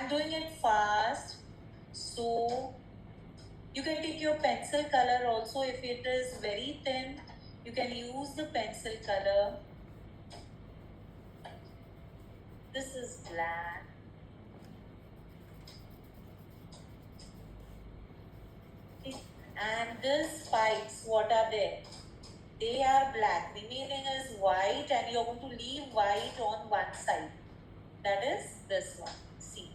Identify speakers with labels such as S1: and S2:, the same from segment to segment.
S1: I'm doing it fast, so you can take your pencil color also. If it is very thin, you can use the pencil color. This is black. Okay. And these spikes, what are they? They are black. Remaining is white, and you're going to leave white on one side. That is this one. See.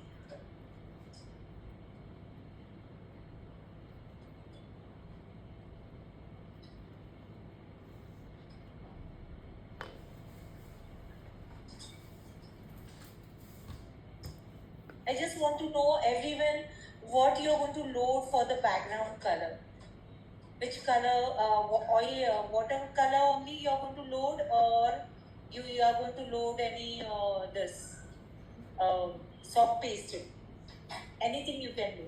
S1: I just want to know, everyone, what you're going to load for the background color. Which color, oil, watercolor only you're going to load, or you are going to load any this soft pastel. Anything you can do.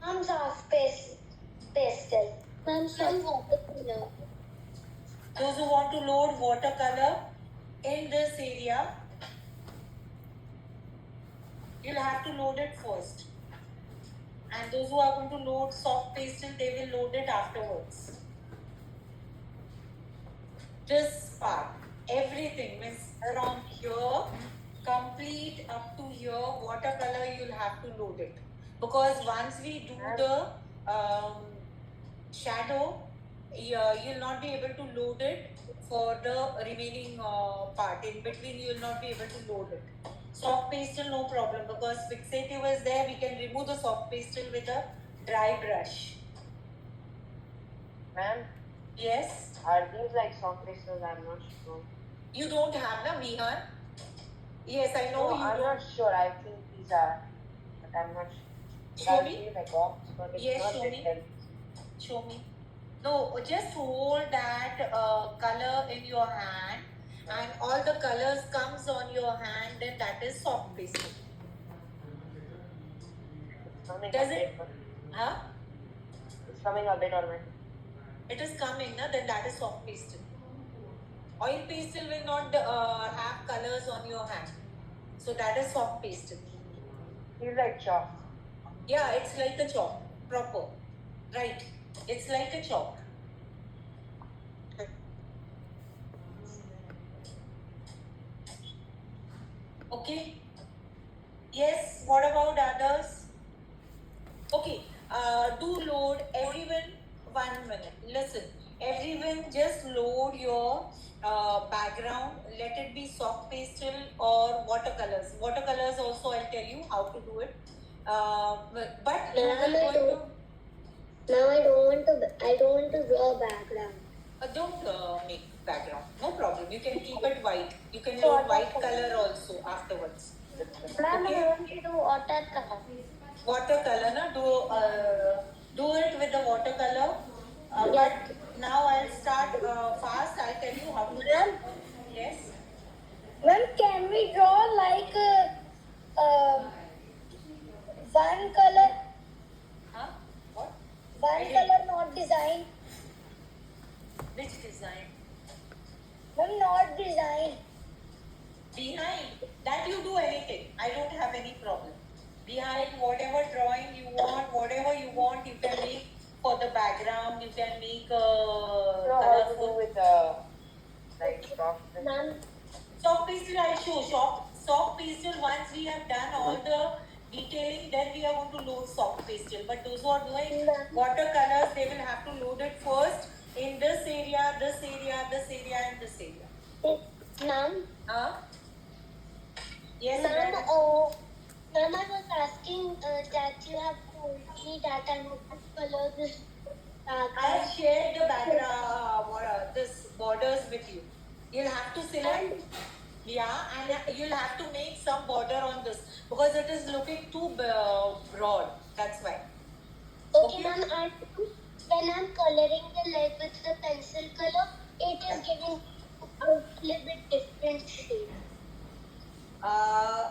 S2: I'm soft pastel. I'm soft watercolor.
S1: Those who want to load watercolor in this area, you'll have to load it first. And those who are going to load soft pastel, they will load it afterwards. This part, everything means around here, complete up to here, watercolor you'll have to load it. Because once we do the shadow, you'll not be able to load it for the remaining part. In between, you'll not be able to load it. Soft pastel, no problem, because fixative is there. We can remove the soft pastel with a dry brush.
S3: Ma'am?
S1: Yes?
S3: Are these like soft pastels? I'm not sure.
S1: You don't have, na, Vihan? Yes, I know.
S3: No,
S1: you
S3: I'm
S1: don't.
S3: not sure. I think these are, but I'm not sure.
S1: Show me.
S3: My box, but it's
S1: Yes,
S3: not
S1: show me.
S3: written.
S1: Show me. No, just hold that color in your hand, and all the colors comes on your hand, then that is soft pastel.
S3: It's coming
S1: Does
S3: a
S1: it?
S3: bit.
S1: Huh?
S3: It's coming a bit already.
S1: It is coming, na? Then that is soft pastel. Oil pastel will not have colors on your hand, so that is soft pastel.
S3: Feels like chalk.
S1: Yeah, it's like a chalk, proper. Right. It's like a chalk. Okay. Yes, what about others? Okay, do load, everyone, 1 minute. Listen, everyone just load your background. Let it be soft pastel or watercolors. Watercolors also I'll tell you how to do it. But you will going to...
S2: Now I don't want to draw a background.
S1: Don't make background. No problem. You can keep it white. You can load white color also afterwards.
S2: Ma'am,
S1: Okay.
S2: I want to do watercolor.
S1: Watercolor, na? Do it with the watercolor.
S2: Yes.
S1: But now I'll start fast. I'll tell you how to do it. Yes.
S2: Ma'am, can we draw like one color?
S1: Huh? What?
S2: One color, not design.
S1: Which design?
S2: Ma'am, not design.
S1: Behind. That you do anything. I don't have any problem. Behind whatever drawing you want, whatever you want, you can make for the background. You can make
S3: So how to do with like soft pastel?
S2: Ma'am,
S1: soft pastel. I'll show. Soft pastel. Once we have done all the detailing, then we are going to load soft pastel. But those who are doing watercolors, they will have to load it first in this area, this area, this area, and this area.
S2: Ma'am.
S1: Yes,
S2: Ma'am, ma'am, I was asking that you have told me that I have to color this
S1: I
S2: background.
S1: shared the background, this borders with you. You'll have to select, yeah, and you'll have to make some border on this because it is looking too broad. That's why.
S2: Okay, ma'am, and when I'm coloring the leg with the pencil color, it is giving a little bit different shade.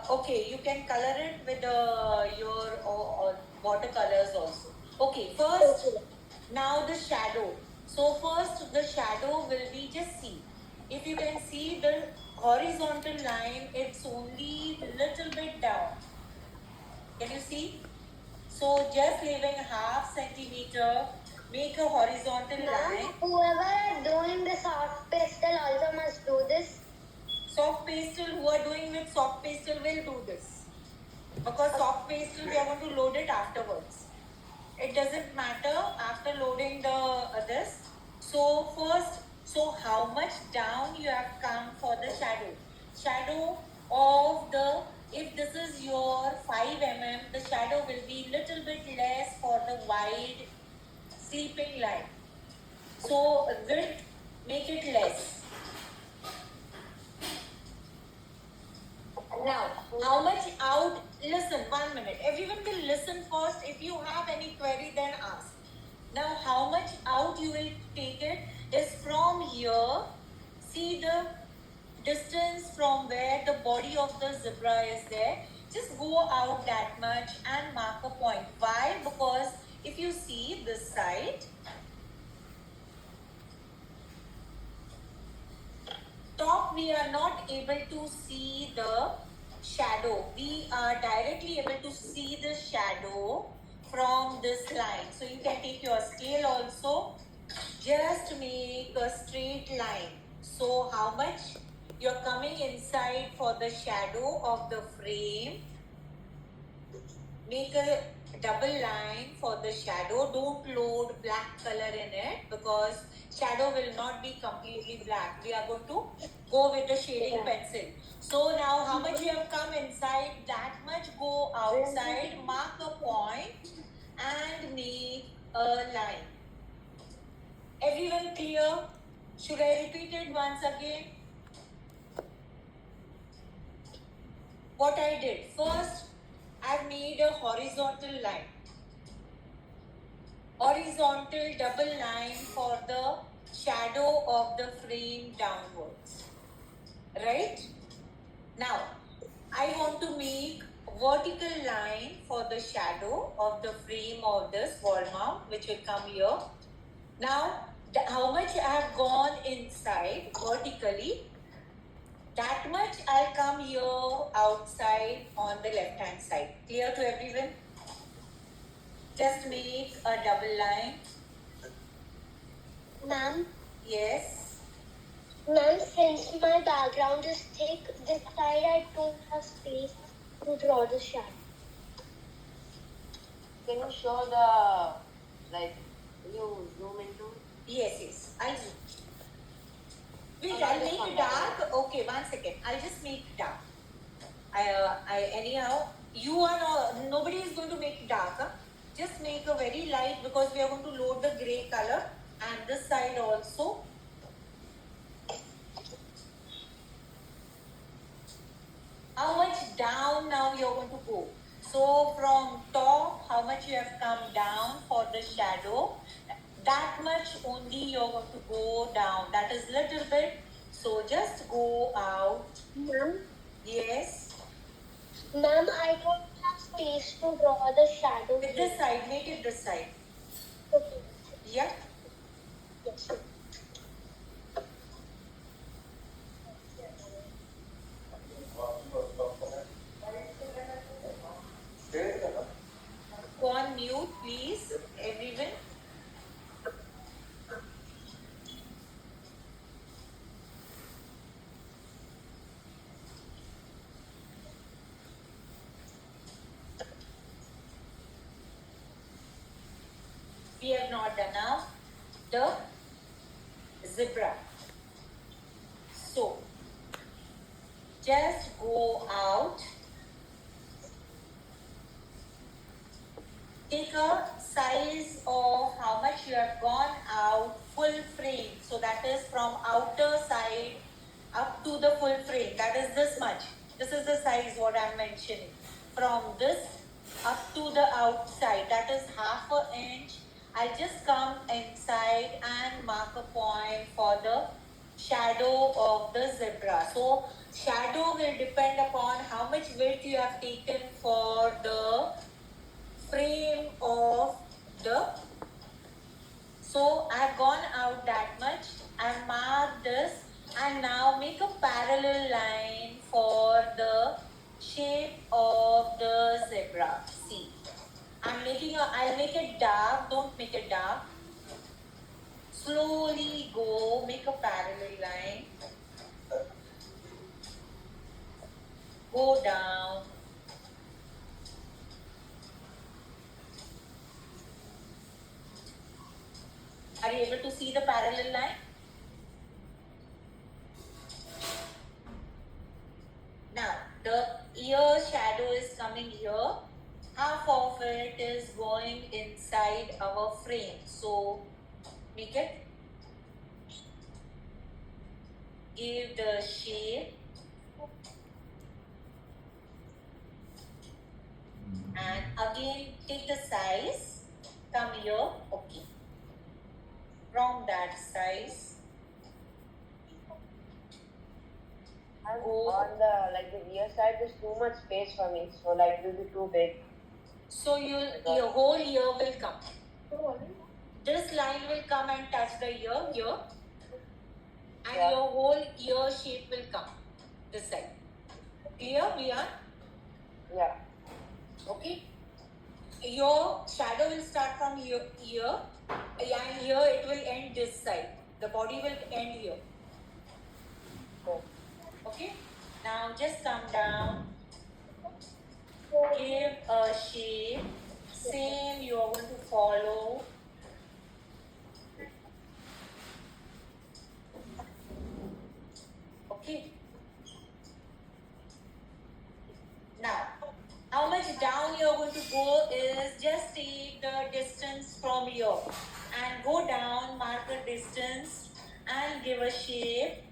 S1: Okay, you can color it with your watercolors also. Okay, first, now the shadow. So first the shadow will be, just see. If you can see the horizontal line, it's only little bit down. you see? So just leaving half centimeter, make a horizontal line.
S2: Ma'am, whoever are doing the soft pastel also must do this.
S1: Soft pastel, who are doing with soft pastel will do this. Because soft pastel, we are going to load it afterwards. It doesn't matter after loading the this. So first, so how much down you have come for the shadow? Shadow of the, if this is your 5 mm, the shadow will be little bit less for the wide sleeping line. So width, make it less. Now, how much out? Listen, 1 minute. Everyone will listen first. If you have any query, then ask. Now, how much out you will take it is from here. See the distance from where the body of the zebra is there. Just go out that much and mark a point. Why? Because if you see this side, top we are not able to see the shadow. We are directly able to see the shadow from this line. So you can take your scale also. Just make a straight line. So how much you're coming inside for the shadow of the frame. Make a double line for the shadow. Don't load black color in it because shadow will not be completely black. We are going to go with the shading pencil. So now how much you have come inside, that much go outside, mark a point and make a line. Everyone clear? Should I repeat it once again? What I did, first I've made a horizontal line. Horizontal double line for the shadow of the frame downwards. Right? Now, I want to make vertical line for the shadow of the frame of this wall mount, which will come here. Now, how much I have gone inside vertically, that much I'll come here outside on the left hand side. Clear to everyone? Just make a double line.
S2: Ma'am,
S1: Yes.
S2: ma'am, since my background is thick, this side I don't have space to draw the shadow.
S3: Can you show the, like, you zoom into?
S1: Yes. I'll zoom. Wait, I'll make it dark. Okay, 1 second. I'll just make it dark. Anyhow, you are not, nobody is going to make it dark. Huh? Just make a very light because we are going to load the grey color and this side also. How much down now you are going to go? So from top, how much you have come down for the shadow? That much only you are going to go down. That is little bit. So just go out.
S2: Ma'am,
S1: Yes.
S2: ma'am, I don't have space to draw the shadow.
S1: With this side, make it this side.
S2: Okay.
S1: Yeah.
S2: Yes.
S1: Go on mute, please, everyone. We have not done now the zebra. So, just go out. Take a size of how much you have gone out full frame. So that is from outer side up to the full frame. That is this much. This is the size what I am mentioning. From this up to the outside. That is half an inch. I'll just come inside and mark a point for the shadow of the zebra. So shadow will depend upon how much width you have taken for the frame of the, so I've gone out that much and marked this and now make a parallel line for the shape of the zebra. graph. See, I'll make it dark. Don't make it dark. Slowly go, make a parallel line. Go down. Are you able to see the parallel line? Now, the ear shadow is coming here. Half of it is going inside our frame. So, make it. Give the shape. And again, take the size. Come here. Okay. From that size.
S3: And
S1: Go.
S3: on the ear side, there's too much space for me, so it will be too big.
S1: So your whole ear will come. This line will come and touch the ear here. And
S3: Yeah.
S1: your whole ear shape will come this side. Clear, Vian?
S3: Yeah.
S1: Okay. Your shadow will start from here, and here it will end this side. The body will end here.
S3: Okay.
S1: Okay. Now just come down. Give a shape. Same you are going to follow. Okay. Now, how much down you're going to go is just take the distance from here and go down, mark the distance and give a shape,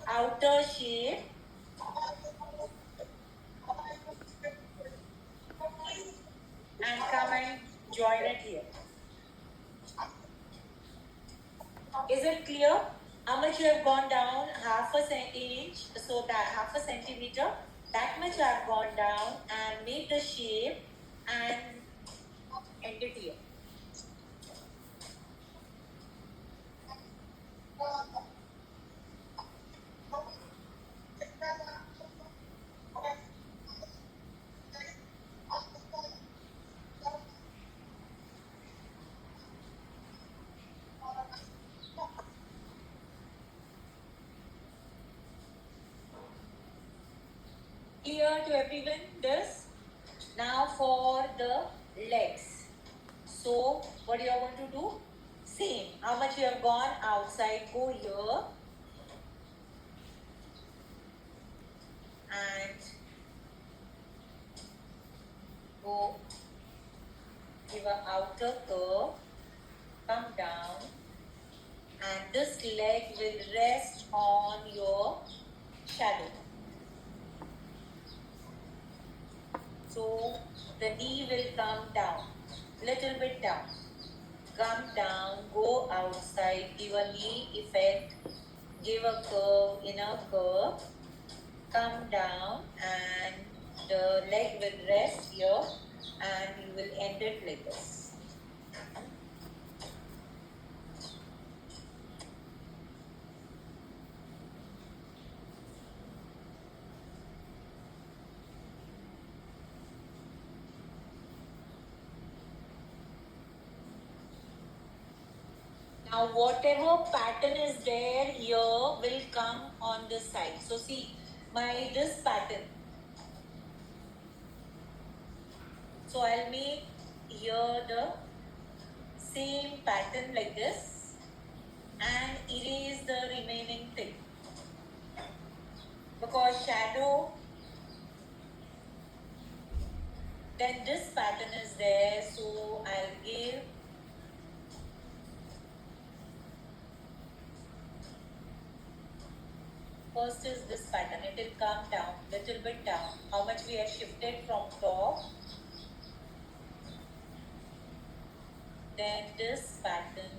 S1: outer shape. And come and join it here. Is it clear? How much you have gone down? Half a inch, so that half a centimeter. That much I have gone down and made the shape and end it here. Clear to everyone this? Now for the legs. So what you are going to do? Same. How much you have gone outside, go here. And go give an outer curve, come down, and this leg will rest on your shadow. So the knee will come down, little bit down. Come down, go outside, give a knee effect, give a curve, inner curve, come down, and the leg will rest here, and you will end it like this. Now whatever pattern is there here will come on this side. So see, this pattern. So I'll make here the same pattern like this and erase the remaining thing. Because shadow, then this pattern is there, so I'll give first is this pattern. It will come down, little bit down. How much we have shifted from top. Then this pattern.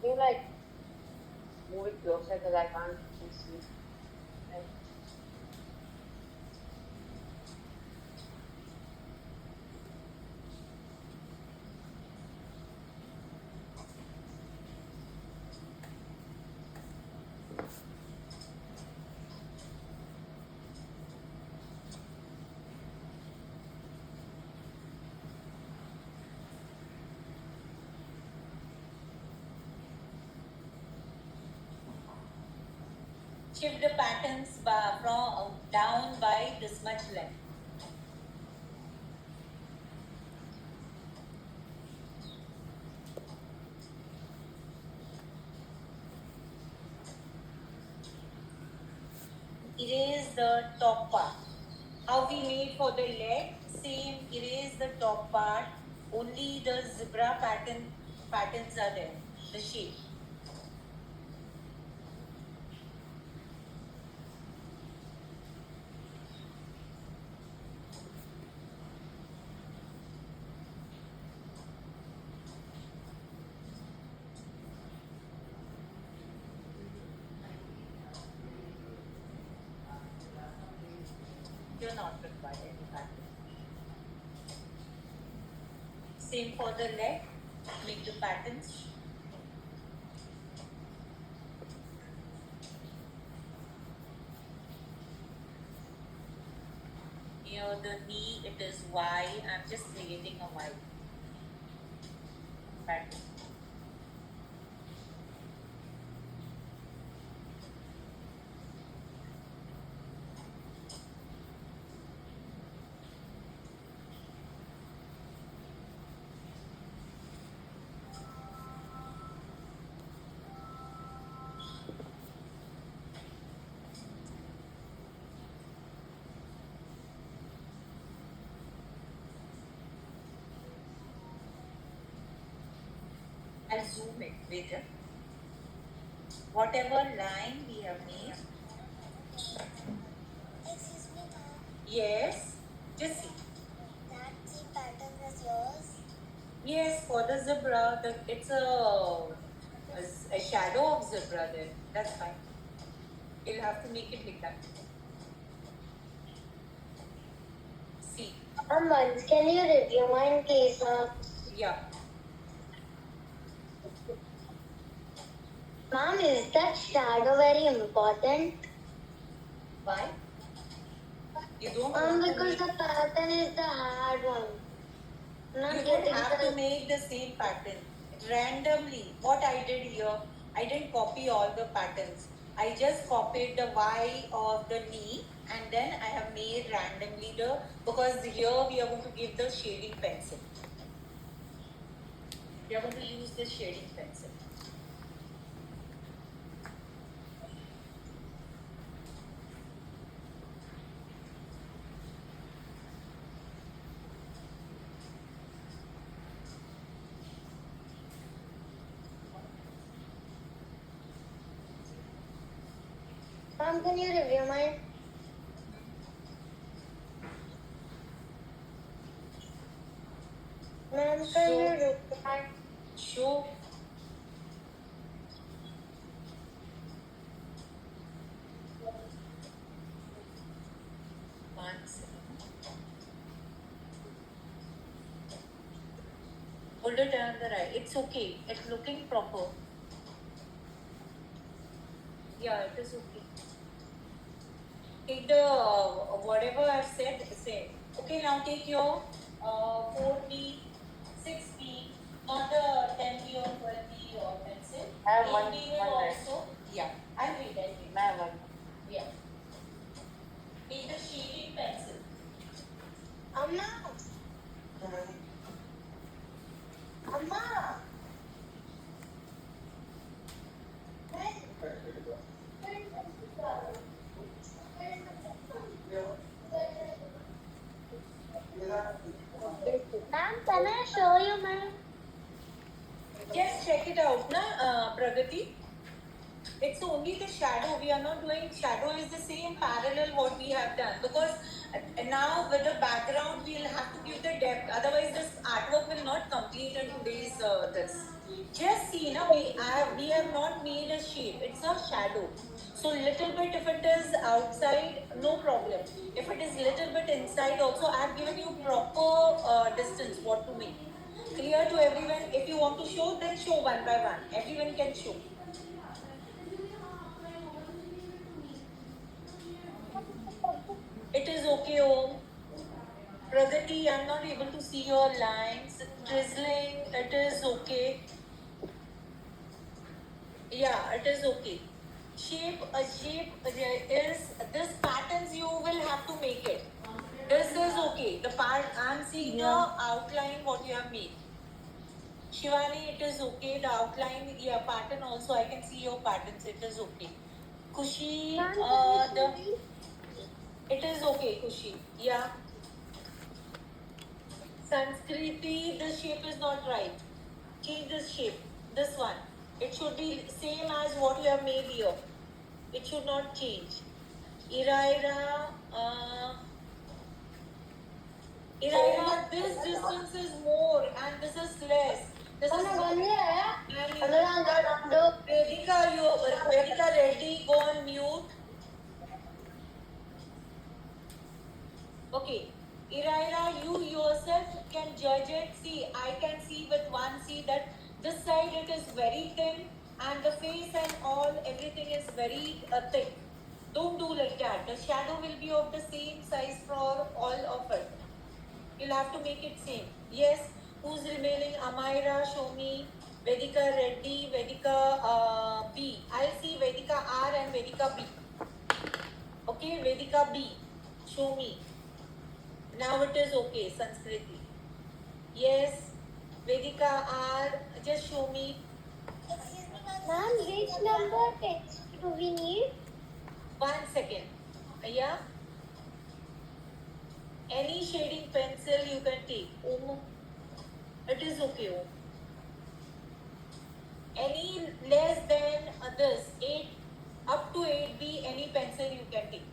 S3: Can you move it closer because I can't see.
S1: Shift the patterns from down by this much length. Erase the top part. How we made for the leg, same, erase the top part. Only the zebra patterns are there, the shape. You're not required any pattern. Same for the leg, make the patterns. Near the knee, it is Y. I'm just creating a Y pattern. I'll zoom it later. Whatever line we have made,
S2: Excuse me, ma'am.
S1: yes, just see.
S2: That the pattern is yours.
S1: Yes, for the zebra, it's a shadow of zebra there. That's fine. You'll have to make it like that. See,
S2: Once, can you review mine, please, ma'am?
S1: yeah.
S2: Ma'am, is that shadow very important?
S1: Why? You don't
S2: Ma'am,
S1: want to
S2: because
S1: make,
S2: the pattern is the hard one. Not
S1: you don't
S2: getting
S1: have to
S2: the...
S1: make the same pattern randomly. What I did here, I didn't copy all the patterns. I just copied the Y of the knee, and then I have made randomly because here we are going to give the shading pencil. We are going to use the shading pencil.
S2: Ma'am, can you review mine? Ma'am, can you review mine?
S1: Show one second. Hold it on the right. It's okay. It's looking proper. Yeah, it is okay. Take the whatever I've said, say. Okay, now take your 4B, 6B, not the 10B or 12B or pencil.
S3: I have one
S1: 8B will
S3: right.
S1: also. Yeah, I'll read.
S3: I have one.
S1: Yeah. Take the shading pencil.
S2: Amma! Amma! Ma'am, can I show you, ma'am?
S1: Just check it out, na, Pragati. It's only the shadow. We are not doing shadow is the same parallel what we have done because now with the background we'll have to give the depth. Otherwise, this artwork will not complete in today's this. Just see, na, we have not made a shape. It's a shadow. So little bit if it is outside, no problem. If it is little bit inside, also I have given you proper distance what to make. Clear to everyone. If you want to show, then show one by one. Everyone can show. It is okay, Om. Pragati, I'm not able to see your lines. Drizzling, it is okay. Yeah, it is okay. shape is this patterns you will have to make it. This is okay. The part I'm seeing the outline what you have made. Shivani, it is okay. The outline, yeah, pattern also. I can see your patterns. It is okay. Kushi, it is okay. Kushi, yeah. Sanskriti, the shape is not right. Change this shape. This one. It should be same as what you have made here. It should not change. Iraira, Iraira, this distance is more and this is less. This is Vedika Reddy, go on mute. Okay. Iraira, you yourself can judge it. See, I can see with one, see that this side it is very thin and the face and all, everything is very thick. Don't do like that. The shadow will be of the same size for all of it. You'll have to make it same. Yes. Who's remaining? Amaira, show me. Vedika Reddy, Vedika B. I'll see Vedika R and Vedika B. Okay, Vedika B. Show me. Now it is okay, Sanskriti. Yes. Vedika R. Just show me.
S2: Ma'am, which number text do we need?
S1: 1 second. Yeah. Any shading pencil you can take. It is okay. Any less than this 8 up to 8B, any pencil you can take.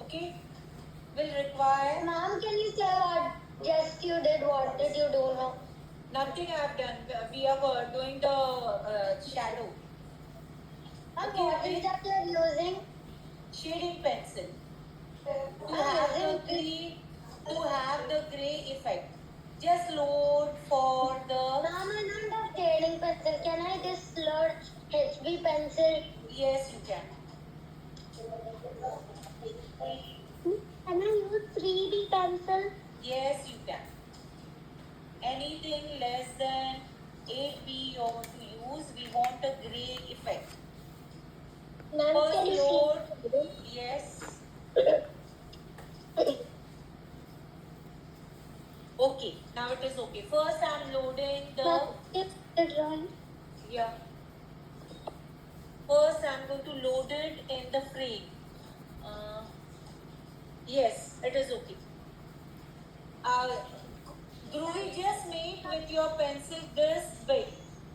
S1: Okay. Will require.
S2: Ma'am, can you say what just you did? What did you do now?
S1: Nothing I have done. We are doing the shadow.
S2: Ma'am, what is that you are using?
S1: Shading pencil. To have the gray effect. Just load for the.
S2: Ma'am, I don't have shading pencil. Can I just load HB pencil?
S1: Yes, you can.
S2: Can I use 3D pencil?
S1: Yes, you can. Anything less than 8B you want to use, we want a gray effect.
S2: Ma'am,
S1: First
S2: can you
S1: load.
S2: see?
S1: Yes. Okay, now it is okay. First I'm loading the.
S2: The drawing.
S1: Yeah. First I'm going to load it in the frame. Yes, it is okay. Dhruvi, just make with your pencil this big.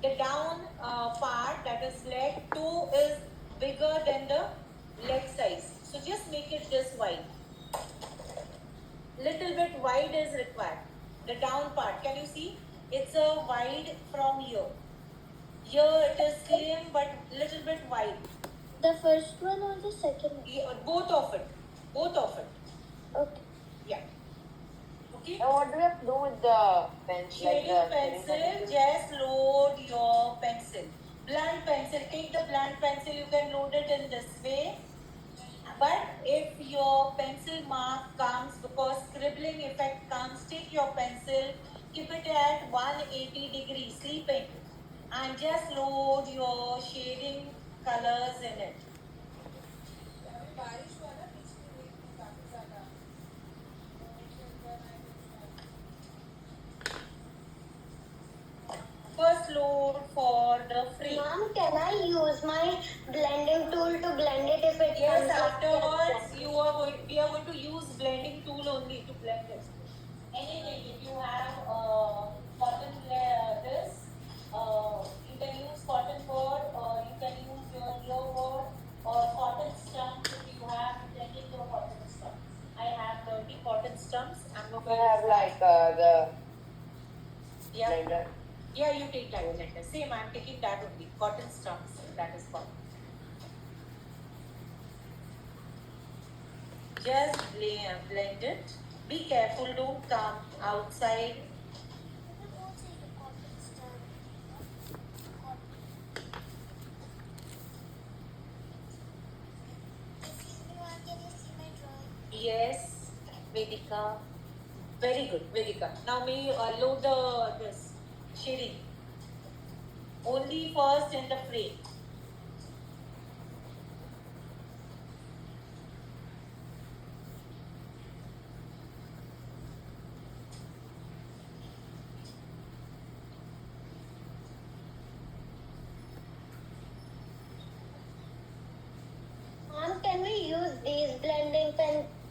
S1: The down part, that is leg 2, is bigger than the leg size. So just make it this wide. Little bit wide is required. The down part, can you see? It's a wide from here. Here it is slim but little bit wide.
S2: The first one or the second one?
S1: Yeah, both of it. Both of it.
S2: Okay.
S1: Yeah. Okay.
S3: Now what do we have to do with the pencil?
S1: Shading pencil, just load your pencil. Blunt pencil, take the blunt pencil, you can load it in this way. But if your pencil mark comes, because scribbling effect comes, take your pencil, keep it at 180 degrees, sleeping, and just load your shading colors in it. First load for the frame.
S2: Ma'am, can I use my blending tool to blend it if it
S1: Yes,
S2: comes out?
S1: afterwards we are going to use blending tool only to blend it. Anything, if you have cotton this, you can use cotton board or you can use your earboard or cotton stumps if you have plenty of cotton stumps. I have 30 cotton stumps. I'm going
S3: We
S1: to
S3: have like the
S1: yeah.
S3: blender.
S1: Yeah, you take that blender. Same, I'm taking that only. Cotton stumps, that is called. Just blend it. Be careful, don't come outside. Yes, Vedika. Very good, Vedika. Now may you load this shading. Only first in the frame.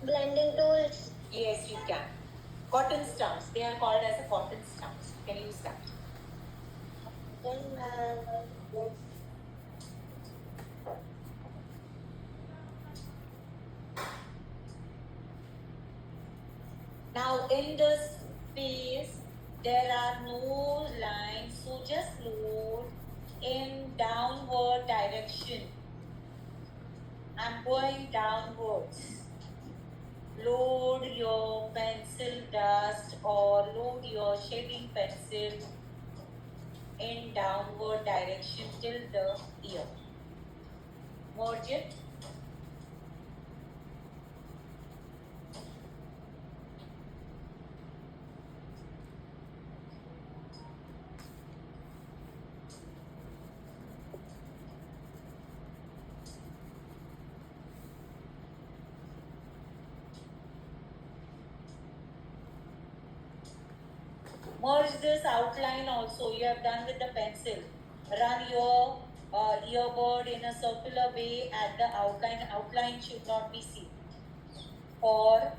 S2: Blending tools.
S1: Yes, you can. Cotton stumps. They are called as a cotton stumps. You can use that.
S2: Then
S1: Now in this space, there are no lines, so just load in downward direction. I'm going downwards. Load your pencil dust or load your shading pencil in downward direction till the ear. Merge it. Merge this outline also. You have done with the pencil. Run your earbud in a circular way at the outline. Outline should not be seen. Or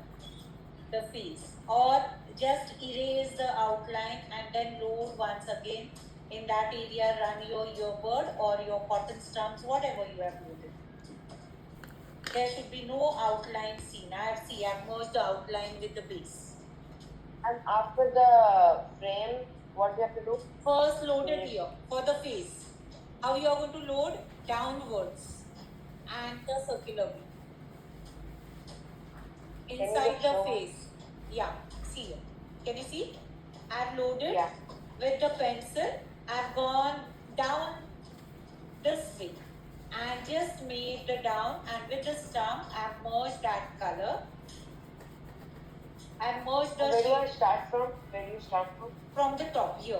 S1: the face. Or just erase the outline and then load once again. In that area, run your earbud or your cotton stumps, whatever you have loaded. There should be no outline seen. I have merged the outline with the base.
S3: And after the frame, what we have to do?
S1: First load it here for the face. How you are going to load? Downwards and the circular way. Inside the
S3: show?
S1: face. Yeah, see here. Can you see? I've loaded
S3: Yeah.
S1: with the pencil. I've gone down this way and just made the down, and with the stump I've merged that color. I've merged the
S3: Where do I
S1: shape
S3: start from? Where do you start from?
S1: from the top, ear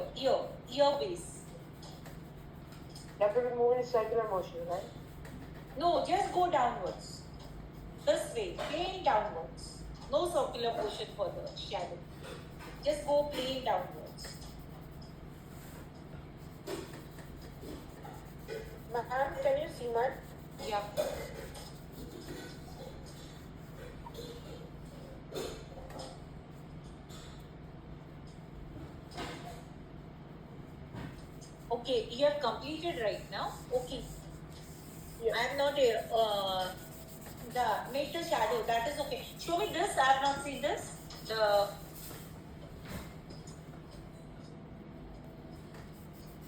S1: base.
S3: You have to be moving in circular motion, right?
S1: No, just go downwards. This way, plain downwards. No circular motion for the shadow. Just go plain downwards.
S3: Ma'am, can you see mine?
S1: Yeah. Okay, you have completed right now. Okay.
S3: Yes.
S1: I am not here. Make the shadow. That is okay. Show me this. I have not seen this.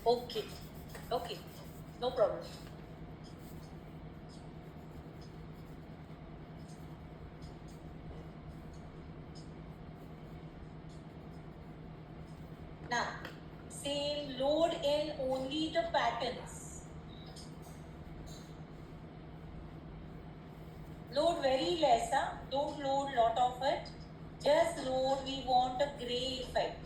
S1: Okay. Okay. No problem. Now, same load in only the patterns. Load very less, huh? Don't load lot of it. Just load, we want a gray effect.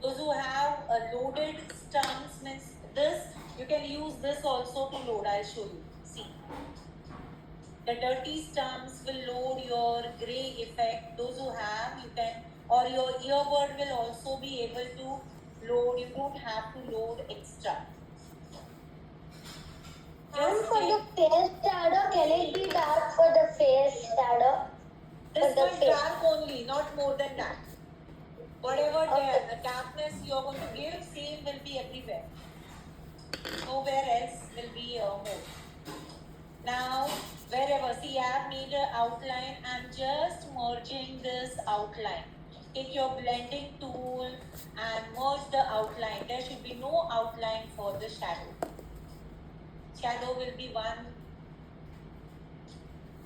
S1: Those who have loaded stumps means this, you can use this also to load. I'll show you. See. The dirty stumps will load your gray effect. Those who have, you can, or your earbud will also be able to load. You don't have to load extra.
S2: And for the face shadow, can it be dark for the face shadow?
S1: This
S2: the
S1: much
S2: face.
S1: dark only, not more than that. Whatever the darkness you are going to give, same will be everywhere. Nowhere else will be more. Now, wherever, see, I have made an outline. I'm just merging this outline. Take your blending tool and merge the outline. There should be no outline for the shadow. Shadow will be one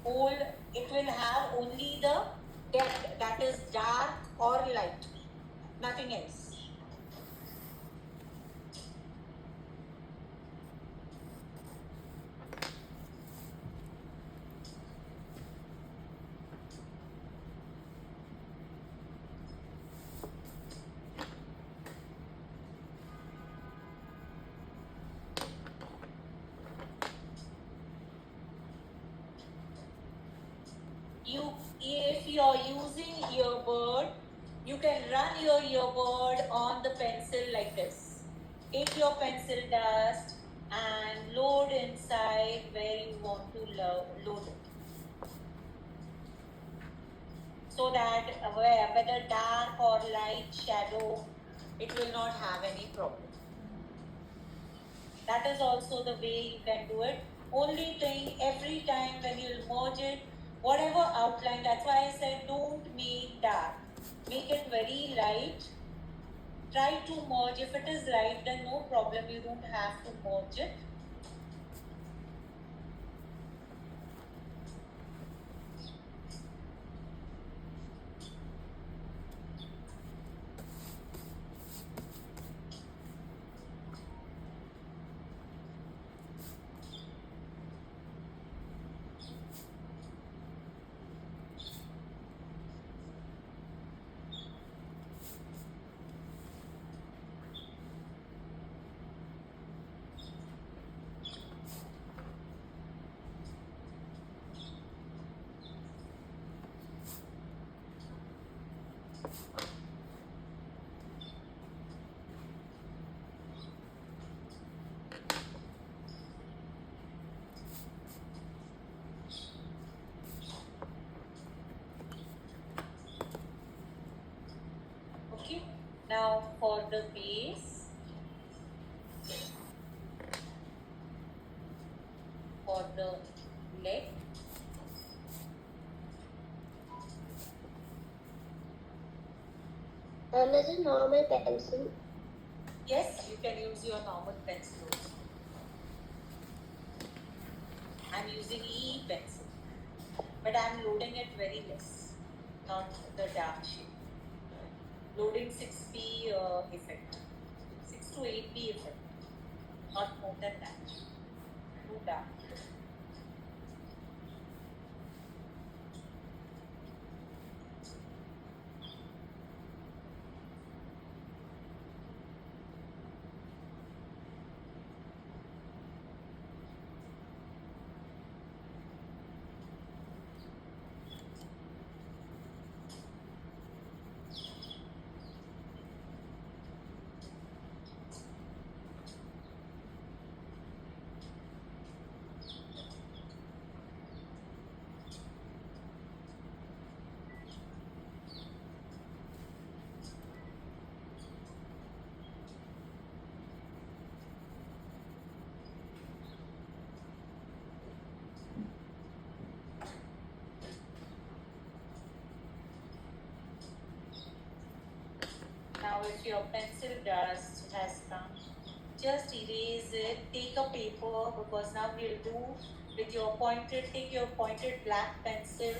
S1: whole. It will have only the depth, that is dark or light. Nothing else. If you are using earbud, you can run your earbud on the pencil like this. Take your pencil dust and load inside where you want to load it. so that whether dark or light shadow, it will not have any problem. That is also the way you can do it. Only thing, every time when you merge it, whatever outline, that's why I said don't make dark. Make it very light. Try to merge. If it is light, then no problem. You don't have to merge it. Okay. Now for the base, for the leg,
S2: Is a normal pencil.
S1: yes, you can use your normal pencil also. I'm using E pencil, but I'm loading it very less, not the dark shade. Loading 6p effect, 6 to 8p effect, not more than that. Too dark. Now if your pencil dust has come, just erase it, take a paper, because now we'll do with your pointed, take your pointed black pencil.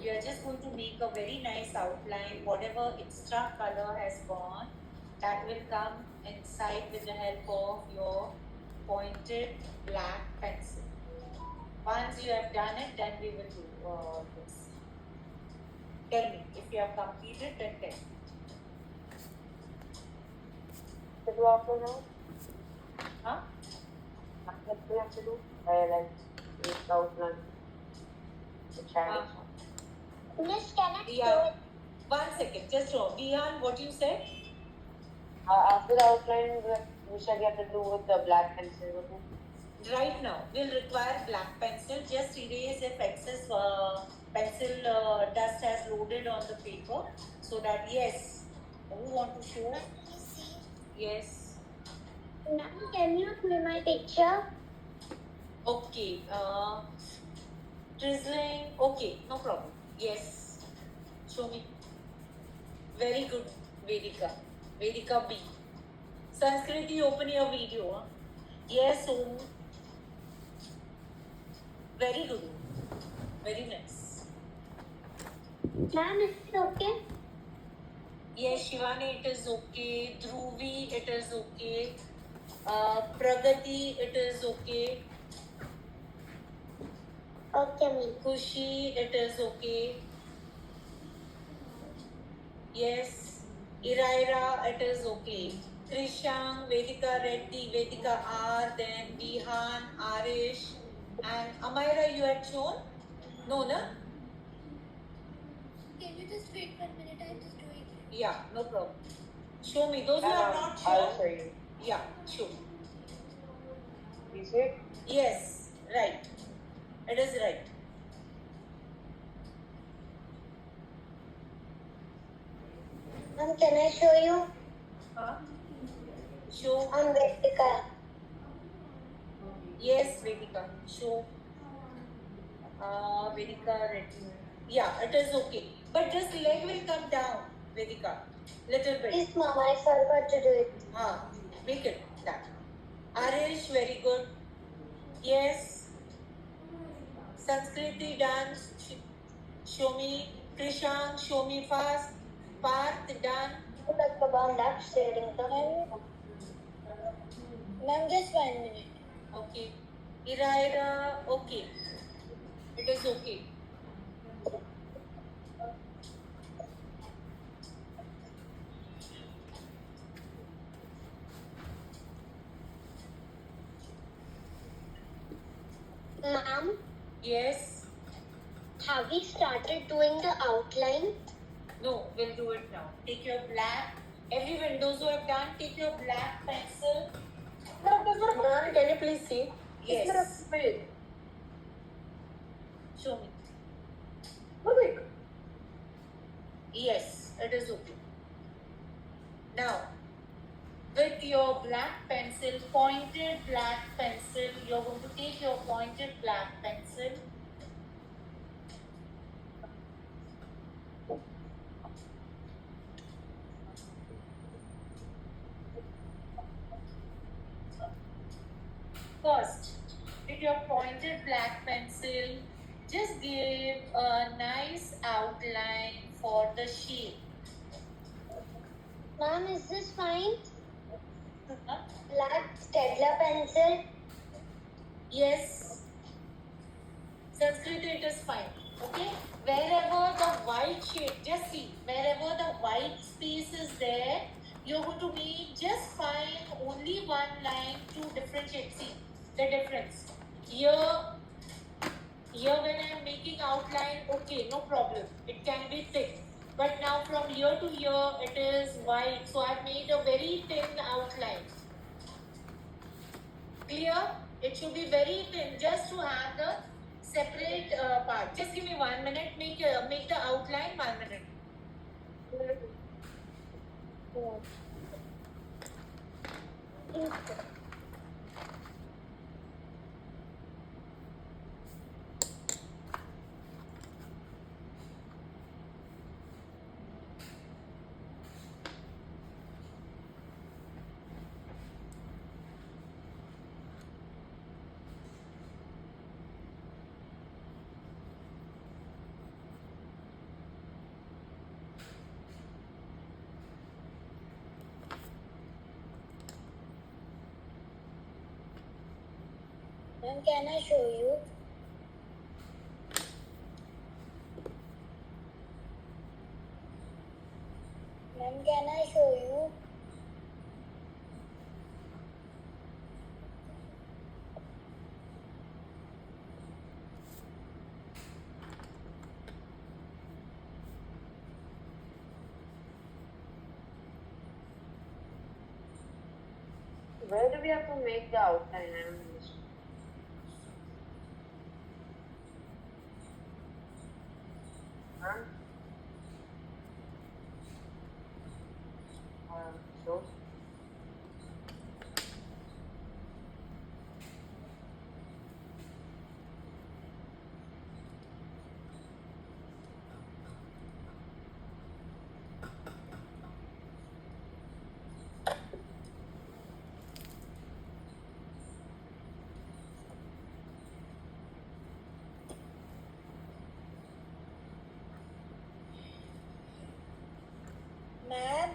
S1: We are just going to make a very nice outline. Whatever extra color has gone, that will come inside with the help of your pointed black pencil. Once you have done it, then we will do this. Tell me, if you have completed, then tell me.
S3: What do you have to know?
S1: Huh?
S3: What do you have to do? Like, this outline. The challenge.
S2: Miss, can I
S1: Yeah.
S2: show it?
S1: 1 second, just show. Vihan, what you said?
S3: After the outline, we should have to do with the black pencil. Okay?
S1: Right now, we'll require black pencil. Just erase if excess pencil dust has loaded on the paper, so that, yes, who want to show?
S2: Let me see.
S1: Yes.
S2: Ma'am, can you play my picture?
S1: Okay. Drizzling. Okay, no problem. Yes. Show me. Very good, Vedika. Vedika B. Sanskriti, open your video. Huh? Yes, Om. Very good. Very nice.
S2: Ma'am, is it okay?
S1: Yes, Shivani, it is okay. Dhruvi, it is okay. Pragati, it is okay.
S2: Okay, ma'am.
S1: Kushi, it is okay. Yes. Iraira, it is okay. Trishang, Vedika Reddy, Vedika R, then Vihan, Arish, and Amaira, you had shown? No, no?
S2: Can you just wait 1 minute? I'm just doing it.
S1: Yeah, no problem. Show me. Those who have not shown.
S3: I'll show you.
S1: Yeah, show.
S3: You see it?
S1: Yes, right. It is right.
S2: Ma'am, can I show you?
S1: Show.
S2: I'm Vedika.
S1: Yes, Vedika. Show. Vedika, ready. Yeah, it is okay. But just leg will come down, Vedika. Little bit.
S2: Please, ma'am, I forgot to do it.
S1: Make it that. Arish, very good. Yes. Sanskriti dance. Show me. Krishan, show me fast. Parth done.
S2: Like about that staring the. Ma'am, just 1 minute.
S1: Okay. Iraida, okay. It is okay.
S2: Ma'am,
S1: Yes.
S2: have we started doing the outline?
S1: No, we'll do it now. Take your black. Everyone, those who have done, take your black pencil.
S3: Ma'am, can you please see?
S1: Yes.
S3: Wait.
S1: Show me.
S3: Wait.
S1: Yes, it is okay. Now, with your black pencil, pointed black pencil, you're going to take your pointed black pencil. First, with your pointed black pencil, just give a nice outline for the shape.
S2: Ma'am, is this fine?
S1: Huh?
S2: Black Stedler pencil.
S1: Yes. Sanskrit, it is fine. Okay? Wherever the white shade, just see, wherever the white space is there, you're going to make just find only one line, two different shapes. See the difference. Here when I'm making outline, okay, no problem. It can be thick. But now from here to here, it is white. So I've made a very thin outline. Clear? It should be very thin just to have the separate part. Just give me 1 minute. Make the outline 1 minute.
S2: Ma'am, can I show you? Ma'am, can I show you?
S3: Where do we have to make the outline? I don't understand. Huh? So?
S2: Ma'am,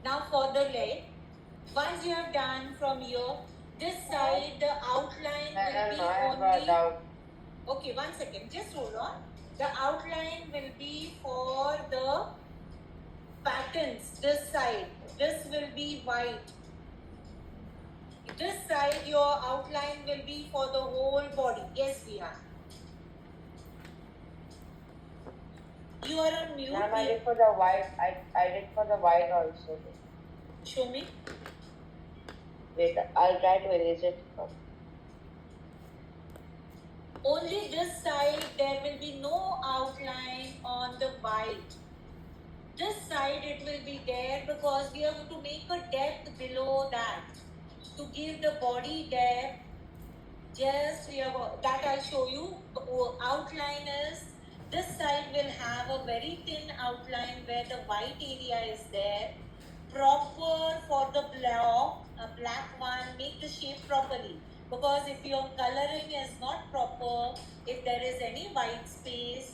S1: Now for the leg. Once you have done from here, this side the outline
S3: I
S1: will
S3: don't
S1: be
S3: know. I have a
S1: only.
S3: doubt.
S1: Okay, 1 second. Just hold on. The outline will be for the patterns, this side. This will be white. This side, your outline will be for the whole body. Yes, we are. You are on mute.
S3: Ma'am, I did for the white. I did for the white also.
S1: Show me.
S3: Wait, I'll try to erase it.
S1: Only this side, there will be no outline on the white. This side, it will be there because we are going to make a depth below that. To give the body depth, just we have that I'll show you. Outline is, this side will have a very thin outline where the white area is there. Proper for the black one, make the shape properly. Because if your coloring is not proper, if there is any white space,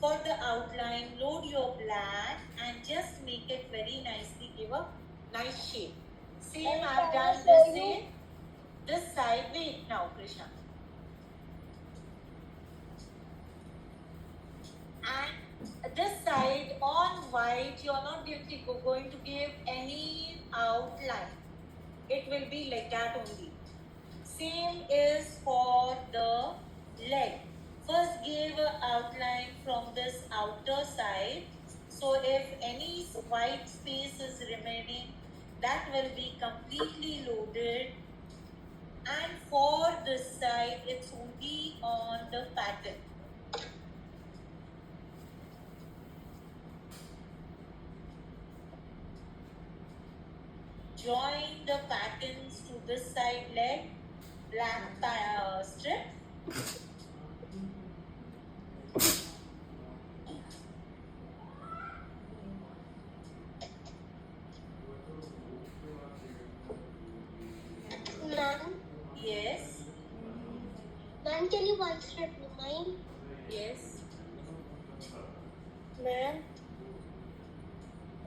S1: for the outline, load your black and just make it very nicely, give a nice shape. Same I've done the same. This side, wait now, Krishna. And this side on white, you are not going to give any outline. It will be like that only. Same is for the leg. First give an outline from this outer side. So if any white space is remaining, that will be completely loaded. And for this side, it's only on the pattern. Join the patterns to this side leg, black strip.
S2: Ma'am,
S1: Yes,
S2: ma'am, can you once remind?
S1: yes.
S2: Ma'am,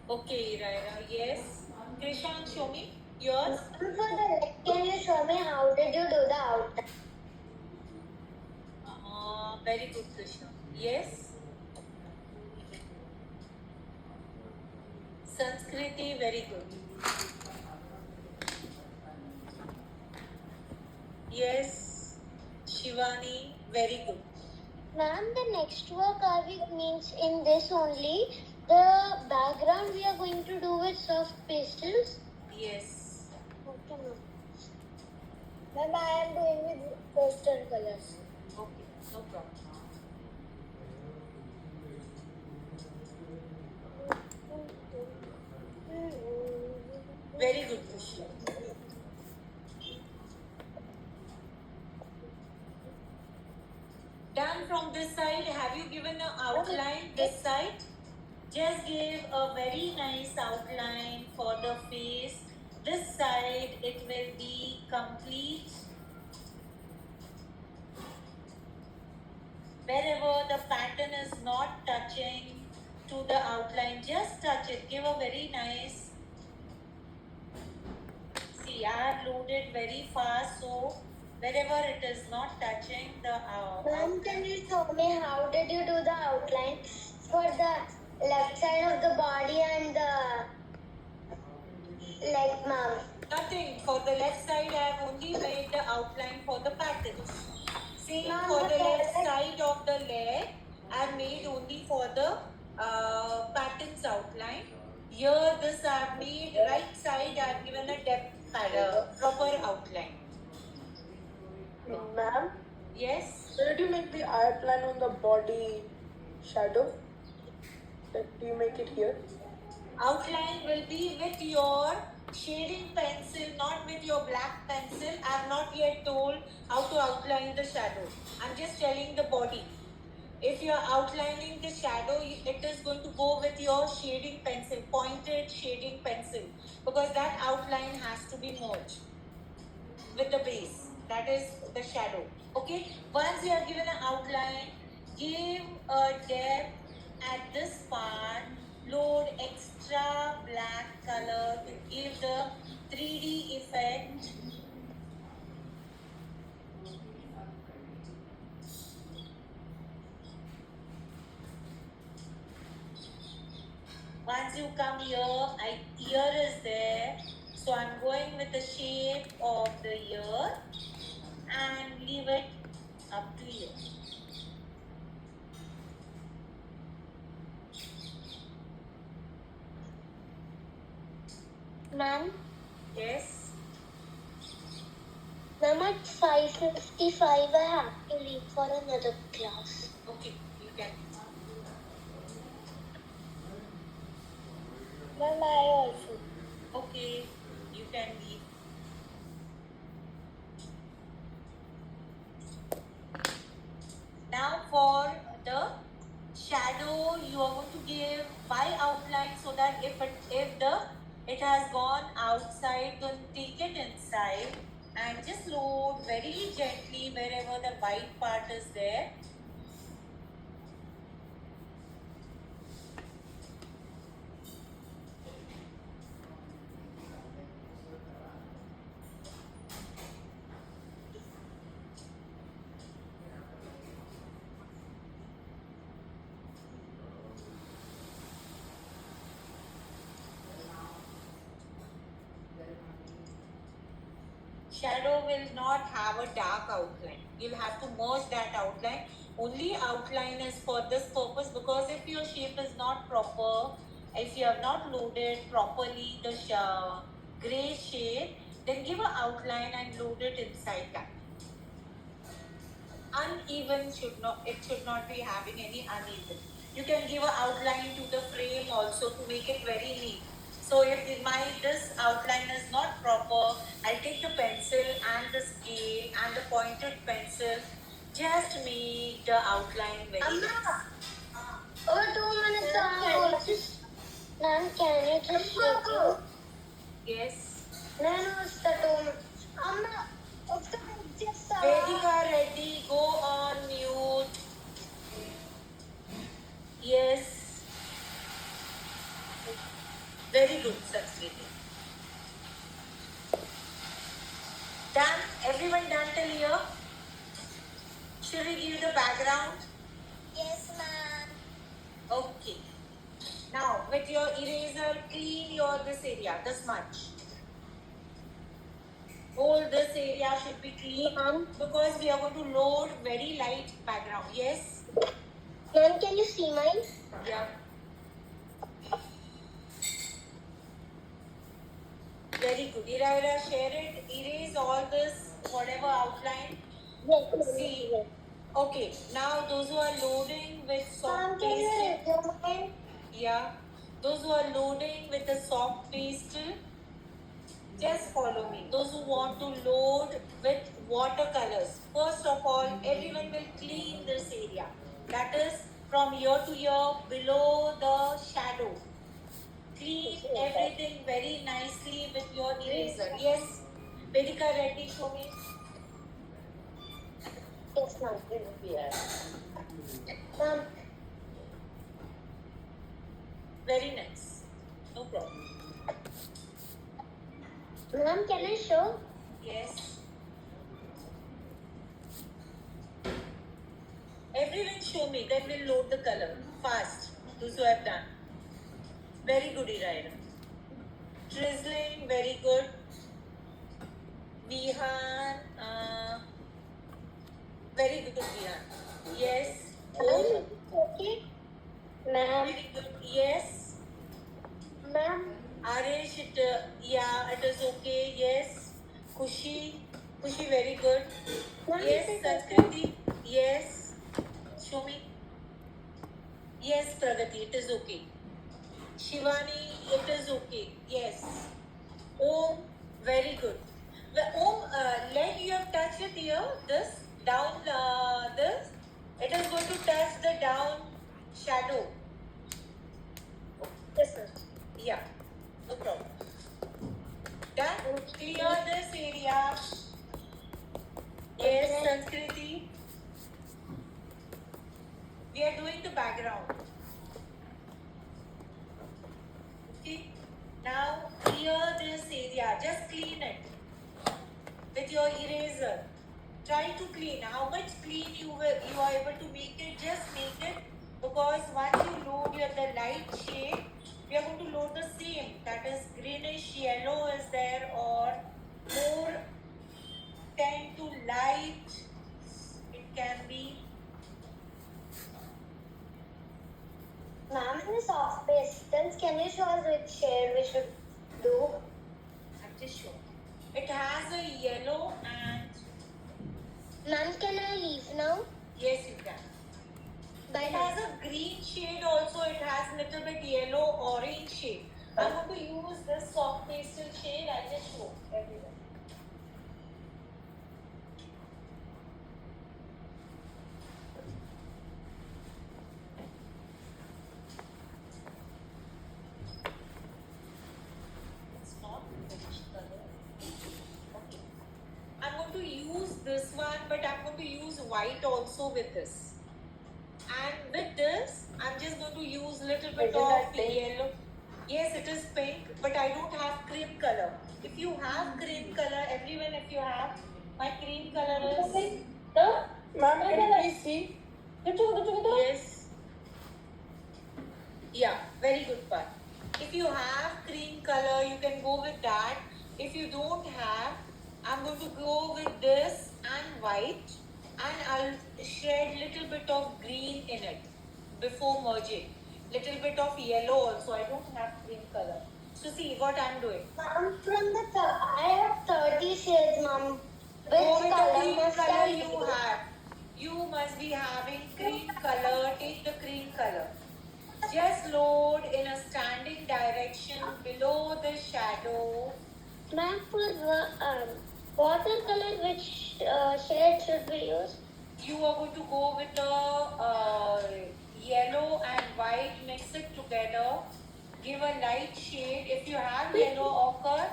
S1: Okay, Raira, yes. Krishan, show me yours.
S2: for the leg, can you show me how did you do the outline?
S1: Very good, Krishna. Yes. Sanskriti, very good. Yes. Shivani, very good.
S2: Ma'am, the next work are we means in this only. The background we are going to do with soft pastels.
S1: Yes.
S2: Okay, ma'am. Ma'am, I am doing with pastel colors.
S1: Okay, no problem. Very good, Krishna. Done from this side. Have you given an outline this side? Just give a very nice outline for the face. This side, it will be complete. Wherever the pattern is not touching to the outline, just touch it. Give a very nice. See, I have loaded very fast, so wherever it is not touching the
S2: Ma'am, can you show me how did you do the outline for the left side of the body and the leg, ma'am?
S1: nothing. For the left side, I have only made the outline for the patterns. Same
S2: Ma'am,
S1: for
S2: but
S1: the
S2: the
S1: left
S2: leg-
S1: side of the leg, I have made only for the patterns outline. Here, this I have made right side, I have given a depth proper outline.
S4: Ma'am,
S1: Yes.
S4: so did you make the outline on the body shadow? Like, do you make it here?
S1: Outline will be with your shading pencil, not with your black pencil. I have not yet told how to outline the shadow. I'm just telling the body. If you are outlining the shadow, it is going to go with your shading pencil, pointed shading pencil, because that outline has to be merged with the base. That is the shadow. Okay. Once you have given an outline, give a depth at this part. Load extra black color to give the 3D effect. you come here, ear is there. So I'm going with the shape of the ear and leave it up to you.
S2: Ma'am,
S1: Yes.
S2: ma'am, at 5:55 I have to leave for another class.
S1: Okay, you can.
S2: Ma'am, I also.
S1: Okay, you can leave. Now for the shadow, you are going to give by outline so that if it has gone outside, then take it inside and just load very gently wherever the white part is there. Shadow will not have a dark outline. You'll have to merge that outline. Only outline is for this purpose, because if your shape is not proper, if you have not loaded properly the gray shade, then give an outline and load it inside that. Uneven it should not be having any uneven. You can give an outline to the frame also to make it very neat. So if this outline is not proper, I'll take the pencil and the scale and the pointed pencil, just make the outline very nice.
S2: Over 2 minutes Ma'am, can you just shake you?
S1: Yes.
S2: Nanu, it's the 2 minutes. Amma, uska just
S1: Vedika ready, go on mute. Yes. Very good, Satsviti. Done? Everyone done till here? Should we give the background?
S2: Yes, ma'am.
S1: Okay. Now, with your eraser, clean this area, this much. Hold this area should be clean, because we are going to load very light background. Yes?
S2: Ma'am, can you see mine?
S1: Yeah. Very good. Ira, share it. Erase all this, whatever outline.
S2: Yes.
S1: See. Okay. Now, those who are loading with soft
S2: Ma'am, can you
S1: pastel.
S2: review mine?
S1: Yeah. Those who are loading with the soft pastel, just follow me. Those who want to load with watercolors, first of all, everyone will clean this area. That is from ear to ear below the shadow. Clean everything very nicely with your eraser. Yes? Vedika, ready? Show me.
S2: Yes, ma'am. Ma'am,
S1: Very nice. No problem.
S2: ma'am, can I show?
S1: Yes. Everyone show me, then we'll load the color. Fast. Those who have done. Very good, Ira. Drizzling, very good. Vihan, very good, Vihan. Yes.
S2: Ma'am, okay. Ma'am,
S1: Very good. Yes.
S2: ma'am,
S1: Arish, it is okay. Yes. Kushi, very good.
S2: ma'am,
S1: Yes,
S2: is it okay?
S1: Sanskriti. Yes. Show me. Yes, Pragati, it is okay. Shivani, it is okay. Yes. Om, very good. Om, leg you have touched it here. This down, this. It is going to touch the down shadow.
S2: Yes, sir.
S1: Yeah, no problem. Done. Clear this area. Yes, Sanskriti. We are doing the background. Okay. Now clear this area. Just clean it with your eraser. Try to clean. How much clean you are able to make it, just make it, because once you load the light shade, we are going to load the same, that is greenish yellow is there, or more tend to light, it can be.
S2: Ma'am, in the soft pastels, can you show us which shade we should do?
S1: I'm just showing. It has a yellow and
S2: Ma'am, can I leave now?
S1: yes, you can.
S2: Bye.
S1: It has a green shade also. It has little bit yellow orange shade. I'm going to use this soft pastel shade. I just show everyone. It's not finished color. Okay. I'm going to use this one, but I'm going to use white also with this. And with this, I'm just going to use little bit
S4: Isn't
S1: of
S4: that pink?
S1: yellow. Yes, it is pink, but I don't have cream color. If you have cream color, everyone, if you have, my cream color is
S4: Ma'am, can you please see?
S1: yes. Yeah, very good part. If you have green color, you can go with that. If you don't have, I'm going to go with this and white, and I'll shade little bit of green in it before merging. Little bit of yellow also. I don't have green color. So see what I'm doing.
S2: Ma'am, from the top, I have 30 shades, ma'am.
S1: Go
S2: Which
S1: with the
S2: color
S1: green
S2: must
S1: color
S2: I
S1: you
S2: use?
S1: have. You must be having green color. Take the green color. Just load in a standing direction below the shadow.
S2: Ma'am, for the watercolor, which shade should we use?
S1: You are going to go with the yellow and white, mix it together. Give a light shade. If you have yellow ochre,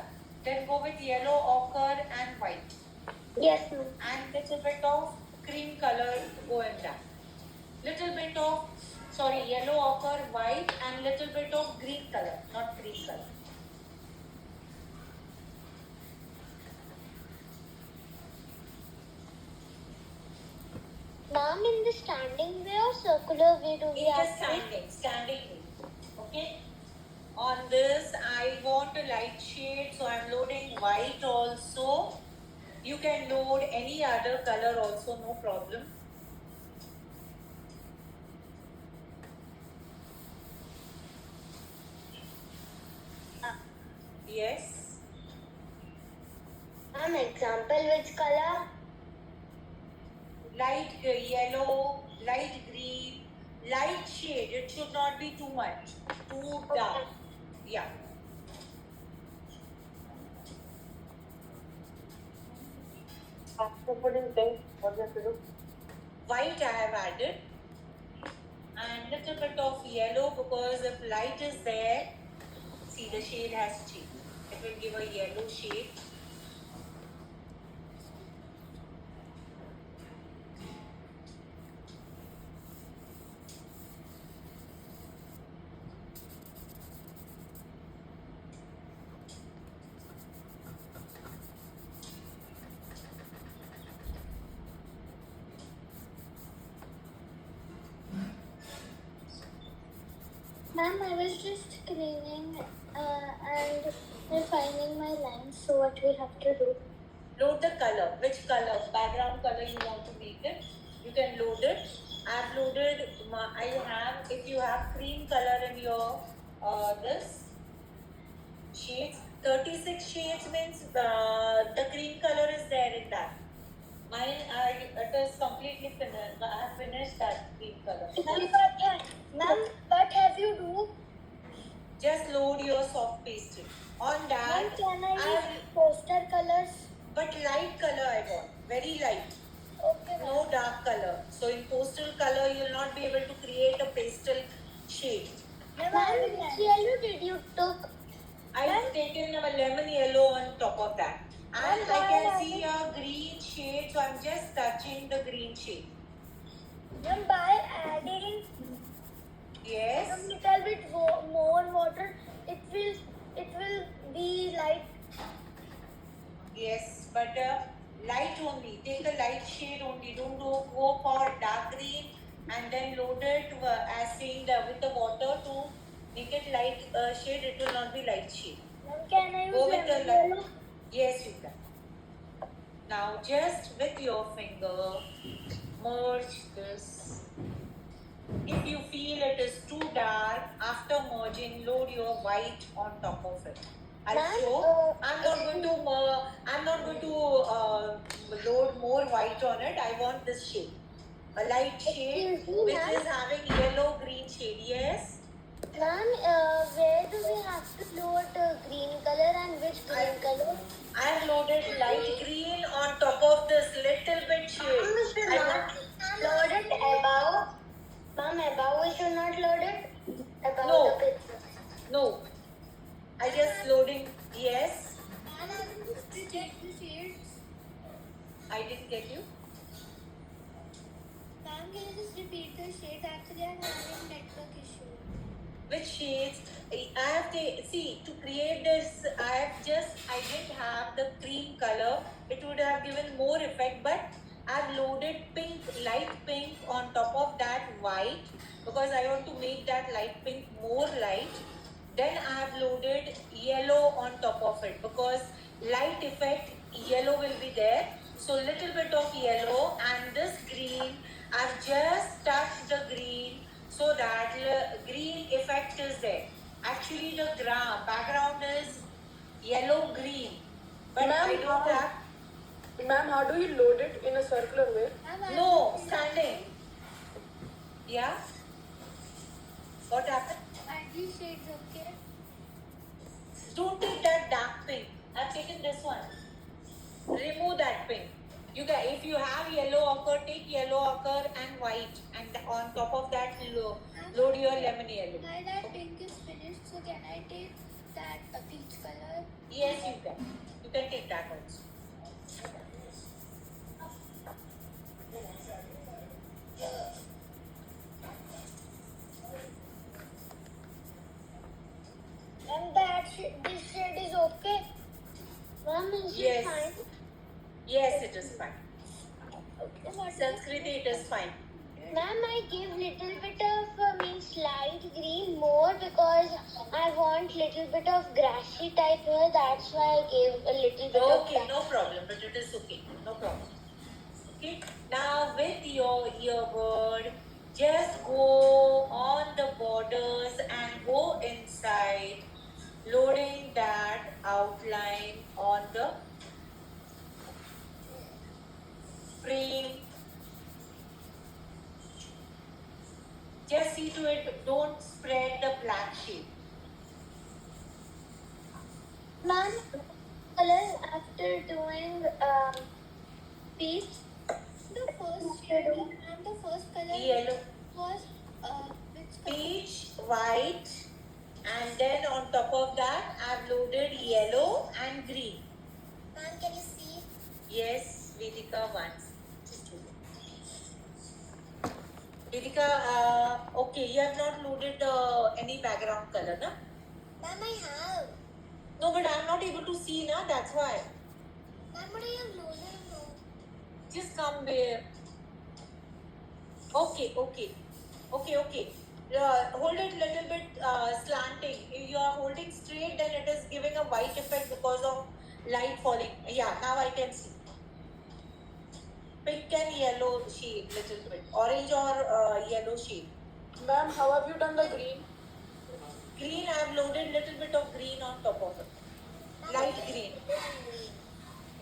S1: then go with yellow ochre and white.
S2: Yes, ma'am.
S1: And little bit of cream color go in that. Little bit of yellow ochre, white, and little bit of green color, not green color.
S2: Ma'am, in the standing way or circular way do we
S1: It
S2: have
S1: is
S2: to?
S1: standing. Okay. On this, I want a light shade, so I'm loading white also. You can load any other color also, no problem. Yes.
S2: Ma'am, example, which color?
S1: Light yellow, light green, light shade. It should not be too much, too dark. Yeah.
S3: After putting pink, what do you have to do?
S1: White I have added, and little bit of yellow, because if light is there, see the shade has changed. It will give a yellow shade.
S2: Ma'am, I was just cleaning and refining my lines, so what we have to do?
S1: Load the color. Which color? Background color you want to make it. You can load it. I've loaded. If you have cream color in your this shades, 36 shades means the cream color is there in that. Mine, it is completely finished. I have finished that cream color.
S2: Ma'am, but have you do?
S1: Just load your soft pastel. On
S2: Ma'am,
S1: that,
S2: can I use
S1: I've-
S2: poster colors?
S1: but light color I want. Very light.
S2: Okay, ma'am.
S1: No dark color. So in postal color, you will not be able to create a pastel shade.
S2: Ma'am, which yellow did you took?
S1: I've taken a lemon yellow on top of that. And
S2: Ma'am,
S1: I can
S2: I
S1: see a green shade, so I'm just touching the green shade.
S2: Ma'am, by adding a
S1: Yes.
S2: little bit more water, it will be light.
S1: Yes, but light only. Take a light shade only. Don't go for dark green and then load it as saying with the water to Make it light shade, it will not be light shade.
S2: Ma'am, can I
S1: Go
S2: use
S1: with the
S2: lemon
S1: light.
S2: yellow?
S1: Yes, you can. Now just with your finger, merge this. If you feel it is too dark, after merging, load your white on top of it. I'll
S2: Ma'am,
S1: show. I'm not going to load more white on it. I want this shade, a light shade
S2: Excuse me,
S1: which
S2: ma'am.
S1: is having yellow green shade. Yes.
S2: Ma'am, where do we have to load green color and which green color?
S1: I have loaded light green on top of this little bit shade. I want
S2: Load it above. Ma'am, above we should not load it. Above
S1: No.
S2: the picture.
S1: no. I just loading. Yes.
S2: Ma'am, I will just check the shades.
S1: I didn't get you.
S2: Ma'am, can you just repeat the shades? Actually, I'm having network issue.
S1: Which shades? I have to see to create this. I didn't have the cream color. It would have given more effect, but I've loaded pink, light pink on top of that white because I want to make that light pink more light. Then I have loaded yellow on top of it because light effect yellow will be there. So little bit of yellow and this green. I've just touched the green so that green effect is there. Actually, the background is yellow green, but
S4: Ma'am,
S1: I don't have.
S4: Ma'am, how do you load it in a circular way?
S1: No, standing. Yeah. What happened?
S2: Are these shades okay?
S1: Don't take that dark pink. I've taken this one. Remove that pink. You can, if you have yellow ochre, take yellow ochre and white, and on top of that load your lemon yellow.
S2: My that pink is finished, so can I take that peach color?
S1: Yes, you can. You can take that also.
S2: And this shade is okay. Ma'am, is
S1: Yes.
S2: it fine?
S1: Yes, it is fine.
S2: Okay, what
S1: Sanskriti, it is fine.
S2: Ma'am, I give little bit of means light green more because I want little bit of grassy type here. That's why I gave a little bit of
S1: Okay, no problem, but it is okay. No problem. Okay, now with your earbud, just go on the borders and go inside, loading that outline on the frame. Just see to it, don't spread the black shade.
S2: Ma'am, color after doing peach. The first shade and the first color
S1: Yellow,
S2: was which color?
S1: peach, white, and then on top of that, I've loaded yellow and green.
S2: Ma'am, can you see?
S1: Yes, Vedika once. Just hold it. Vedika, okay, you have not loaded any background color, na?
S2: Ma'am, I have.
S1: No, but I'm not able to see, na? That's why.
S2: Ma'am, but I have loaded no.
S1: Just come there. Okay. Hold it little bit slanting. If you are holding straight, then it is giving a white effect because of light falling. Yeah, now I can see. Pink and yellow shade, little bit. Orange or yellow shade.
S4: Ma'am, how have you done the green?
S1: Green, I have loaded little bit of green on top of it. Light green.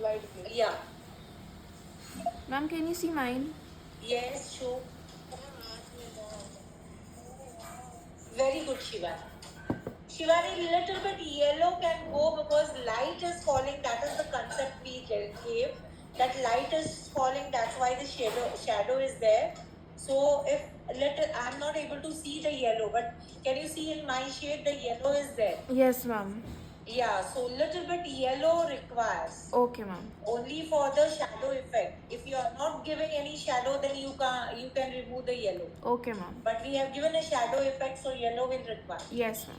S4: Light green.
S1: Yeah.
S5: Ma'am, can you see mine?
S1: Yes, sure. Very good, Shivani. Shivani, little bit yellow can go because light is falling. That is the concept we gave. That light is falling. That's why the shadow is there. So if little, I'm not able to see the yellow, but can you see in my shade the yellow is there?
S5: Yes, ma'am.
S1: Yeah. So little bit yellow requires
S5: Okay, ma'am.
S1: only for the shadow effect. If you are not giving any shadow, then you can remove the yellow.
S5: Okay, ma'am.
S1: But we have given a shadow effect, so yellow will require.
S5: Yes, ma'am.